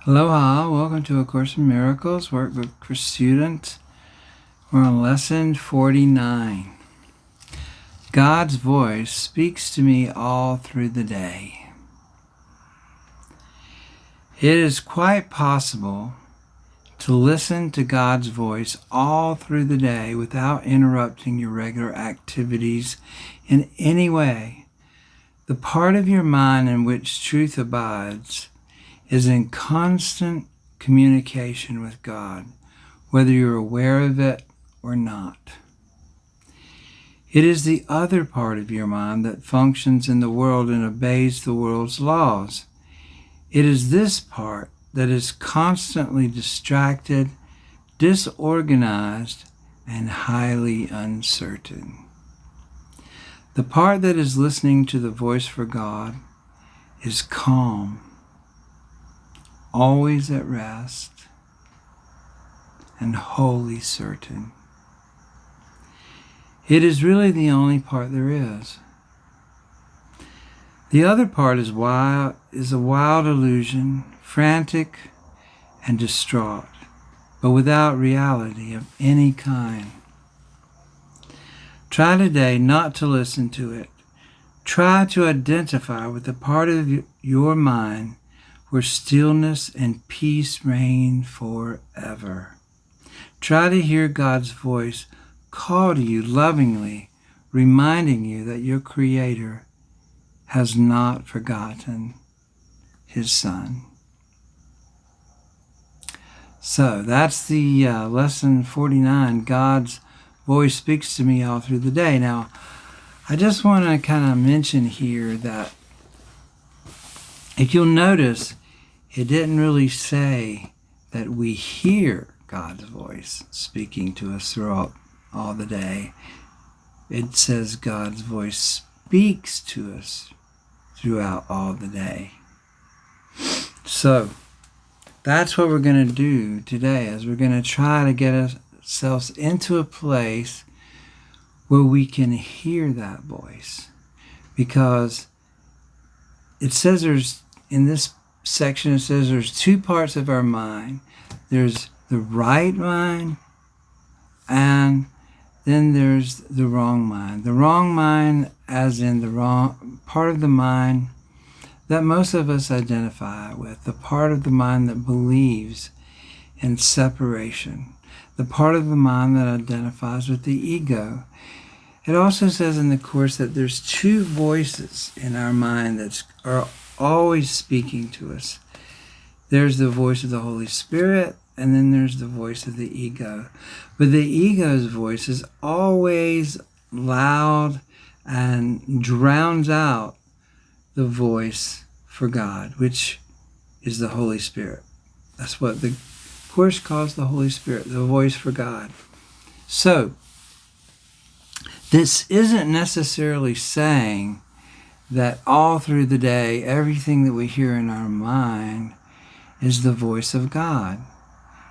Aloha, welcome to A Course in Miracles, Workbook for Students. We're on Lesson 49. God's voice speaks to me all through the day. It is quite possible to listen to God's voice all through the day without interrupting your regular activities in any way. The part of your mind in which truth abides is in constant communication with God, whether you're aware of it or not. It is the other part of your mind that functions in the world and obeys the world's laws. It is this part that is constantly distracted, disorganized, and highly uncertain. The part that is listening to the voice for God is calm, always at rest, and wholly certain. It is really the only part there is. The other part is a wild illusion, frantic and distraught, but without reality of any kind. Try today not to listen to it. Try to identify with the part of your mind where stillness and peace reign forever. Try to hear God's voice call to you lovingly, reminding you that your Creator has not forgotten His Son. So that's the lesson 49. God's voice speaks to me all through the day. Now, I just want to kind of mention here that if you'll notice, it didn't really say that we hear God's voice speaking to us throughout all the day. It says God's voice speaks to us throughout all the day. So that's what we're going to do today, is we're going to try to get ourselves into a place where we can hear that voice. Because it says in this section, it says there's two parts of our mind. There's the right mind, and then there's the wrong mind. The wrong mind as in the wrong part of the mind that most of us identify with, the part of the mind that believes in separation, the part of the mind that identifies with the ego. It also says in the Course that there's two voices in our mind that are always speaking to us. There's the voice of the Holy Spirit, and then there's the voice of the ego. But the ego's voice is always loud and drowns out the voice for God, which is the Holy Spirit. That's what the Course calls the Holy Spirit, the voice for God. So, this isn't necessarily saying that all through the day, everything that we hear in our mind is the voice of God.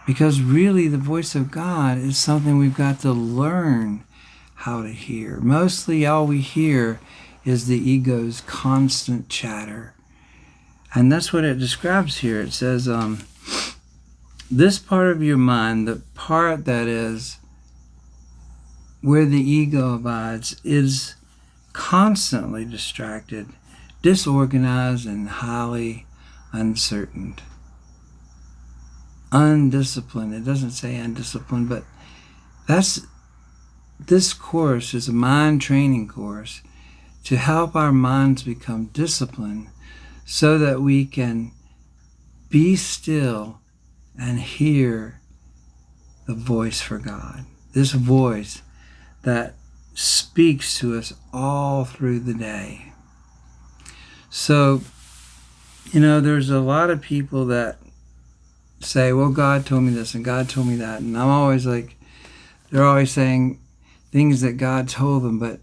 Because really, the voice of God is something we've got to learn how to hear. Mostly all we hear is the ego's constant chatter. And that's what it describes here. It says, this part of your mind, the part that is where the ego abides, is constantly distracted, disorganized, and highly uncertain. Undisciplined. It doesn't say undisciplined, but this course is a mind training course to help our minds become disciplined so that we can be still and hear the voice for God. This voice that speaks to us all through the day. So, there's a lot of people that say, well, God told me this and God told me that. And I'm always like, they're always saying things that God told them. But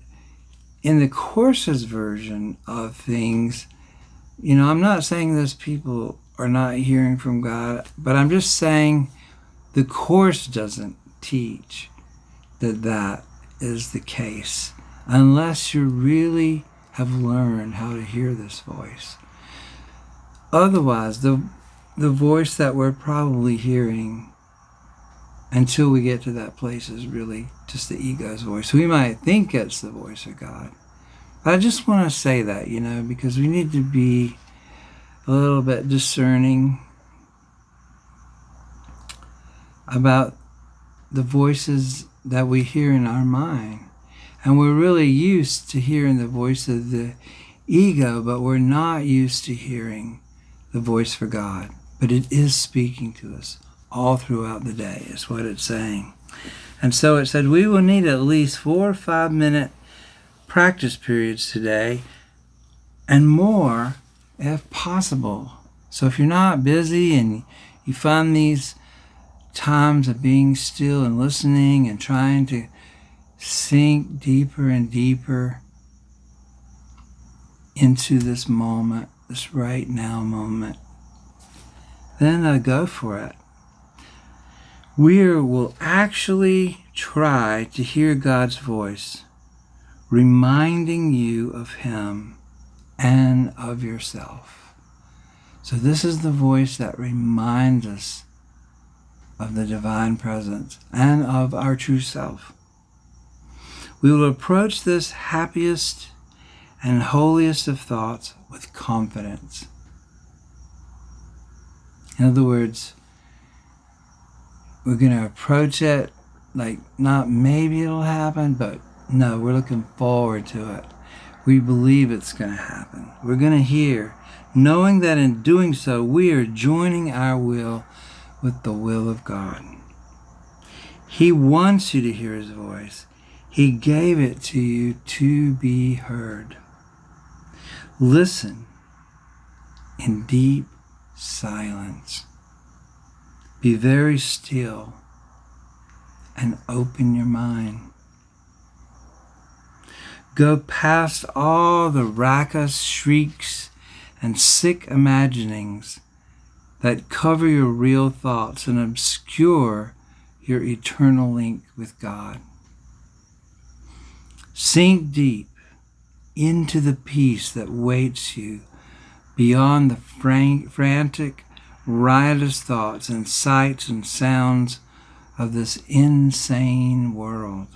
in the Course's version of things, I'm not saying those people are not hearing from God, but I'm just saying the Course doesn't teach that is the case unless you really have learned how to hear this voice. Otherwise, the voice that we're probably hearing until we get to that place is really just the ego's voice. We might think it's the voice of God. But I just want to say that, because we need to be a little bit discerning about the voices that we hear in our mind. And we're really used to hearing the voice of the ego, but we're not used to hearing the voice for God. But it is speaking to us all throughout the day, is what it's saying. And so it said we will need at least 4 or 5 minute practice periods today, and more if possible. So if you're not busy and you find these times of being still and listening and trying to sink deeper and deeper into this moment, this right now moment, then go for it. We will actually try to hear God's voice, reminding you of Him and of yourself. So this is the voice that reminds us of the divine presence and of our true self. We will approach this happiest and holiest of thoughts with confidence. In other words, we're going to approach it like not maybe it'll happen, but no, we're looking forward to it. We believe it's going to happen. We're going to hear, knowing that in doing so, we are joining our will with the will of God. He wants you to hear His voice. He gave it to you to be heard. Listen in deep silence. Be very still and open your mind. Go past all the raucous shrieks and sick imaginings that cover your real thoughts and obscure your eternal link with God. Sink deep into the peace that waits you beyond the frantic, riotous thoughts and sights and sounds of this insane world.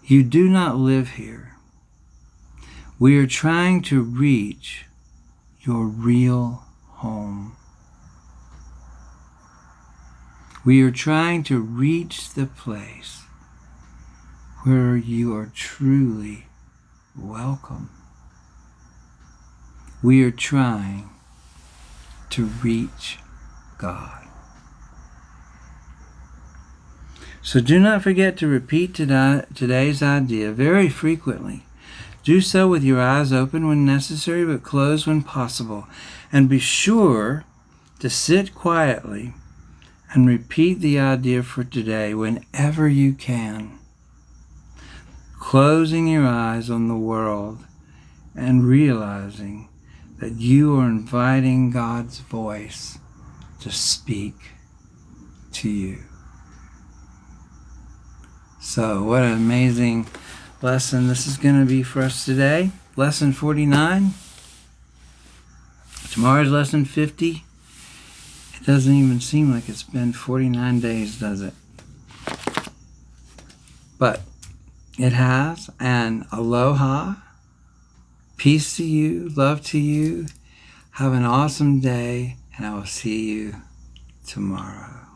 You do not live here. We are trying to reach your real home. We are trying to reach the place where you are truly welcome. We are trying to reach God. So do not forget to repeat today's idea very frequently. Do so with your eyes open when necessary, but closed when possible. And be sure to sit quietly and repeat the idea for today whenever you can, closing your eyes on the world and realizing that you are inviting God's voice to speak to you. So what an amazing lesson this is going to be for us today. Lesson 49. Tomorrow's lesson 50. It doesn't even seem like it's been 49 days, does it? But it has. And aloha. Peace to you. Love to you. Have an awesome day. And I will see you tomorrow.